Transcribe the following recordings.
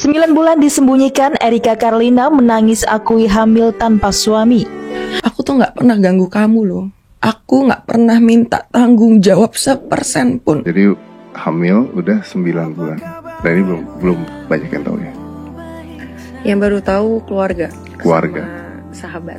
9 bulan disembunyikan, Erika Carlina menangis akui hamil tanpa suami. Aku tuh gak pernah ganggu kamu loh. Aku gak pernah minta tanggung jawab 1% pun. Jadi hamil udah 9 bulan. Dan ini belum banyak yang tahu ya. Yang baru tahu keluarga. Keluarga. Sahabat.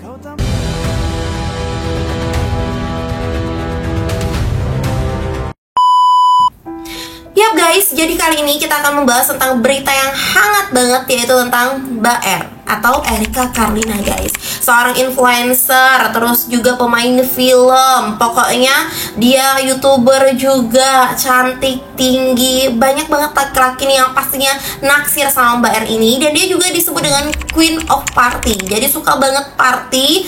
Yap guys, jadi kali ini kita akan membahas tentang berita yang hangat banget, yaitu tentang Mbak R atau Erika Carlina guys. Seorang influencer, terus juga pemain film. Pokoknya dia YouTuber juga, cantik, tinggi. Banyak banget laki-laki nih yang pastinya naksir sama Mbak R ini. Dan dia juga disebut dengan Queen of Party. Jadi suka banget party,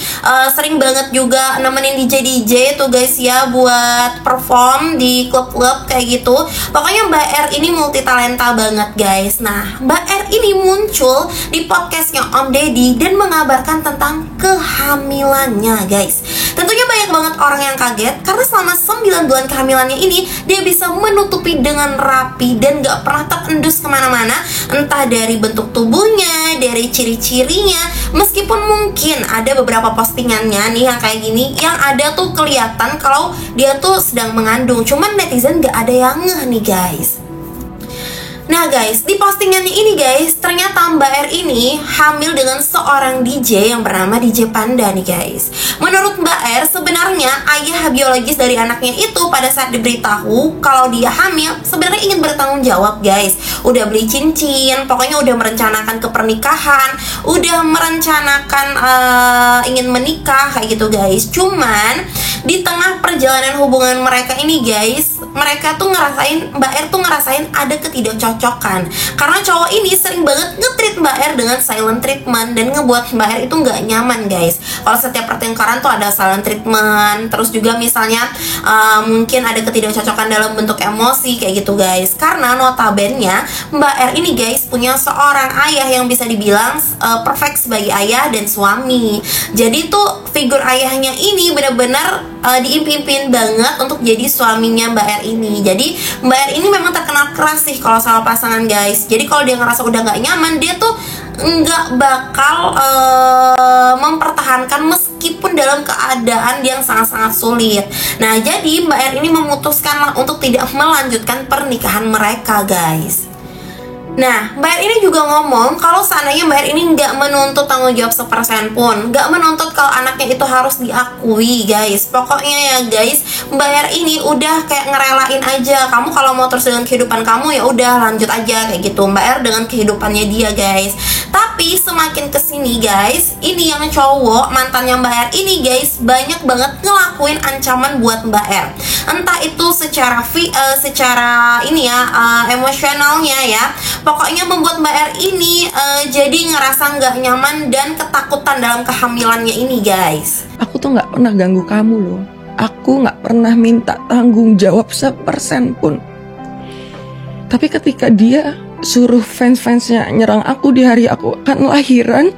sering banget juga nemenin DJ tuh guys ya, buat perform di klub-klub kayak gitu. Pokoknya Mbak R ini multi talenta banget guys. Nah, Mbak R ini muncul di podcastnya Om Deddy dan mengabarkan tentang kehamilannya guys. Tentunya banyak banget orang yang kaget karena selama 9 bulan kehamilannya ini dia bisa menutupi dengan rapi dan gak pernah terendus kemana-mana. Entah dari bentuk tubuhnya, dari ciri-cirinya. Meskipun mungkin ada beberapa postingannya nih yang kayak gini, yang ada tuh kelihatan kalau dia tuh sedang mengandung. Cuman netizen gak ada yang ngeh nih guys. Nah guys, di postingannya ini guys, ternyata Mbak R ini hamil dengan seorang DJ yang bernama DJ Panda nih guys. Menurut Mbak R, sebenarnya ayah biologis dari anaknya itu pada saat diberitahu kalau dia hamil, sebenarnya ingin bertanggung jawab guys. Udah beli cincin, pokoknya udah merencanakan ke pernikahan, udah merencanakan ingin menikah kayak gitu guys. Cuman di tengah perjalanan hubungan mereka ini guys, mereka tuh ngerasain, Mbak R tuh ngerasain ada ketidakcocokan karena cowok ini sering banget nge-treat Mbak R dengan silent treatment dan ngebuat Mbak R itu nggak nyaman guys. Kalau setiap pertengkaran tuh ada silent treatment, terus juga misalnya mungkin ada ketidakcocokan dalam bentuk emosi kayak gitu guys. Karena notabene Mbak R ini guys punya seorang ayah yang bisa dibilang perfect sebagai ayah dan suami. Jadi tuh figur ayahnya ini benar-benar diimpiin banget untuk jadi suaminya Mbak R ini. Jadi Mbak R ini memang terkenal keras sih kalau sama pasangan guys. Jadi kalau dia ngerasa udah nggak nyaman, dia tuh nggak bakal mempertahankan meskipun dalam keadaan yang sangat-sangat sulit. Nah jadi Mbak R ini memutuskan untuk tidak melanjutkan pernikahan mereka guys. Nah, Mbak R ini juga ngomong kalau seandainya Mbak R ini nggak menuntut tanggung jawab 1% pun, nggak menuntut kalau anaknya itu harus diakui guys. Pokoknya ya guys, Mbak R ini udah kayak ngerelain aja. Kamu kalau mau terus dengan kehidupan kamu ya udah lanjut aja kayak gitu. Mbak R dengan kehidupannya dia guys. Tapi semakin kesini guys, ini yang cowok mantannya Mbak R ini guys banyak banget ngelakuin ancaman buat Mbak R. Entah itu secara emosionalnya ya. Pokoknya membuat Mbak R ini jadi ngerasa nggak nyaman dan ketakutan dalam kehamilannya ini guys. Aku tuh gak pernah ganggu kamu loh. Aku gak pernah minta tanggung jawab 1% pun. Tapi ketika dia suruh fans-fansnya nyerang aku di hari aku akan lahiran,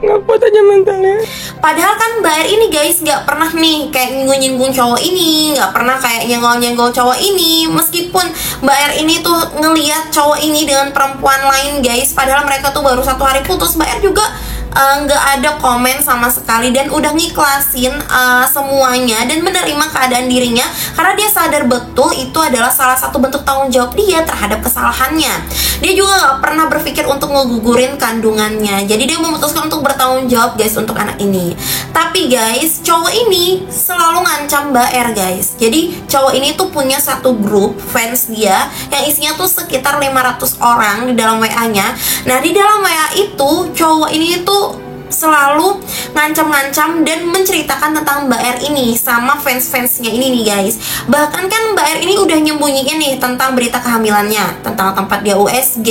nggak kuat aja mentalnya. Padahal kan Mbak R ini guys gak pernah nih kayak nyinggung-nyinggung cowok ini, gak pernah kayak nyenggol-nyenggol cowok ini. Meskipun Mbak R ini tuh ngeliat cowok ini dengan perempuan lain guys, padahal mereka tuh baru 1 hari putus, Mbak R juga nggak ada komen sama sekali dan udah ngiklasin semuanya dan menerima keadaan dirinya karena dia sadar betul itu adalah salah satu bentuk tanggung jawab dia terhadap kesalahannya. Dia juga nggak pernah berpikir untuk ngegugurin kandungannya. Jadi dia memutuskan untuk bertanggung jawab guys untuk anak ini. Tapi guys, cowok ini selalu ngancam Mbak R guys. Jadi cowok ini tuh punya satu grup fans dia yang isinya tuh sekitar 500 orang di dalam WA-nya. Nah di dalam WA itu cowok ini tuh selalu ngancam-ngancam dan menceritakan tentang Mbak R ini sama fans-fansnya ini nih guys. Bahkan kan Mbak R ini udah nyembunyiin nih tentang berita kehamilannya, tentang tempat dia USG,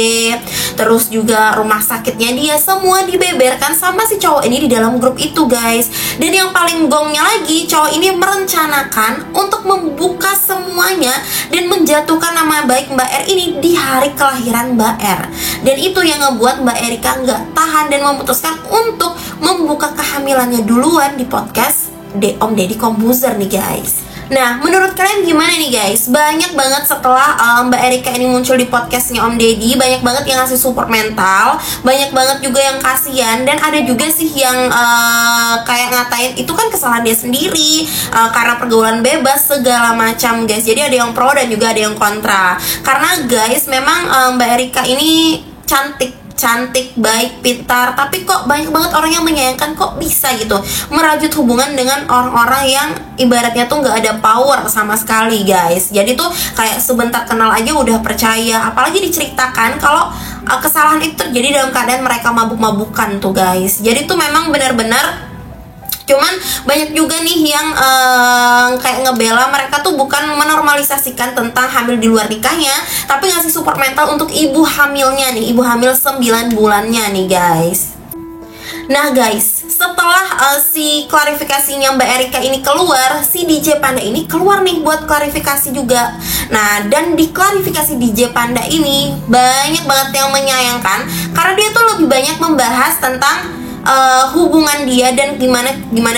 terus juga rumah sakitnya dia, semua dibeberkan sama si cowok ini di dalam grup itu guys. Dan yang paling gongnya lagi, cowok ini merencanakan untuk membuka semuanya dan menjatuhkan nama baik Mbak R ini di hari kelahiran Mbak R. Dan itu yang ngebuat Mbak Erika nggak tahan dan memutuskan untuk membuka kehamilannya duluan di podcast Om Deddy Komposer nih guys. Nah, menurut kalian gimana nih guys? Banyak banget setelah Mbak Erika ini muncul di podcastnya Om Deddy, banyak banget yang ngasih support mental, banyak banget juga yang kasihan, dan ada juga sih yang kayak ngatain itu kan kesalahan dia sendiri karena pergaulan bebas segala macam guys. Jadi ada yang pro dan juga ada yang kontra. Karena guys, memang Mbak Erika ini cantik, baik, pintar, tapi kok banyak banget orang yang menyayangkan kok bisa gitu merajut hubungan dengan orang-orang yang ibaratnya tuh nggak ada power sama sekali guys. Jadi tuh kayak sebentar kenal aja udah percaya, apalagi diceritakan kalau kesalahan itu terjadi dalam keadaan mereka mabuk-mabukan tuh guys. Jadi tuh memang benar-benar, cuman banyak juga nih yang kayak ngebela mereka tuh bukan menormalisasikan tentang hamil di luar nikahnya, tapi ngasih support mental untuk ibu hamilnya nih, ibu hamil 9 bulannya nih guys. Nah guys, setelah si klarifikasinya Mbak Erika ini keluar, si DJ Panda ini keluar nih buat klarifikasi juga. Nah, dan di klarifikasi DJ Panda ini banyak banget yang menyayangkan karena dia tuh lebih banyak membahas tentang hubungan dia dan gimana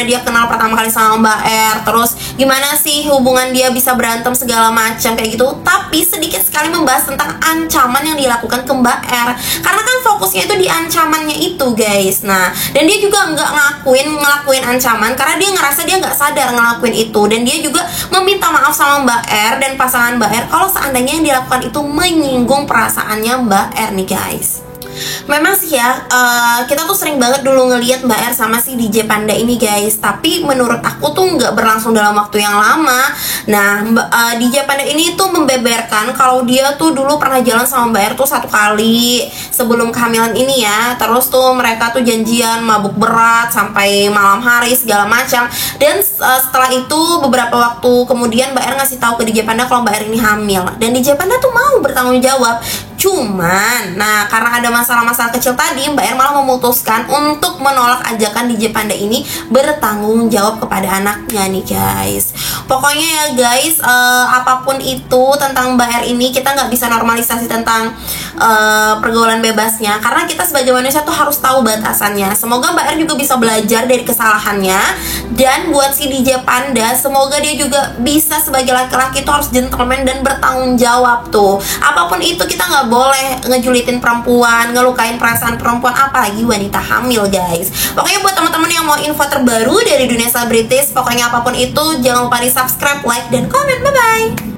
dia kenal pertama kali sama Mbak R, terus gimana sih hubungan dia bisa berantem segala macam kayak gitu, tapi sedikit sekali membahas tentang ancaman yang dilakukan ke Mbak R, karena kan fokusnya itu di ancamannya itu guys. Nah, dan dia juga nggak ngelakuin ancaman karena dia ngerasa dia nggak sadar ngelakuin itu, dan dia juga meminta maaf sama Mbak R dan pasangan Mbak R kalau seandainya yang dilakukan itu menyinggung perasaannya Mbak R nih guys. Memang sih ya, kita tuh sering banget dulu ngelihat Mbak R sama si DJ Panda ini guys, tapi menurut aku tuh nggak berlangsung dalam waktu yang lama. Nah, DJ Panda ini tuh membeberkan kalau dia tuh dulu pernah jalan sama Mbak R tuh 1 kali sebelum kehamilan ini ya. Terus tuh mereka tuh janjian mabuk berat sampai malam hari segala macam. Dan setelah itu beberapa waktu kemudian Mbak R ngasih tahu ke DJ Panda kalau Mbak R ini hamil, dan DJ Panda tuh mau bertanggung jawab. Cuman, nah karena ada masalah-masalah kecil tadi, Mbak R malah memutuskan untuk menolak ajakan DJ Panda ini bertanggung jawab kepada anaknya nih guys. Pokoknya ya guys, apapun itu tentang Mbak R ini, kita nggak bisa normalisasi tentang pergaulan bebasnya, karena kita sebagai manusia tuh harus tahu batasannya. Semoga Mbak R juga bisa belajar dari kesalahannya, dan buat si DJ Panda, semoga dia juga bisa sebagai laki-laki tuh harus gentleman dan bertanggung jawab tuh. Apapun itu, kita nggak boleh ngejulitin perempuan, ngelukain perasaan perempuan, apalagi wanita hamil guys. Pokoknya buat teman-teman yang mau info terbaru dari dunia selebritis, pokoknya apapun itu jangan lupa di subscribe, like, dan komen. Bye bye.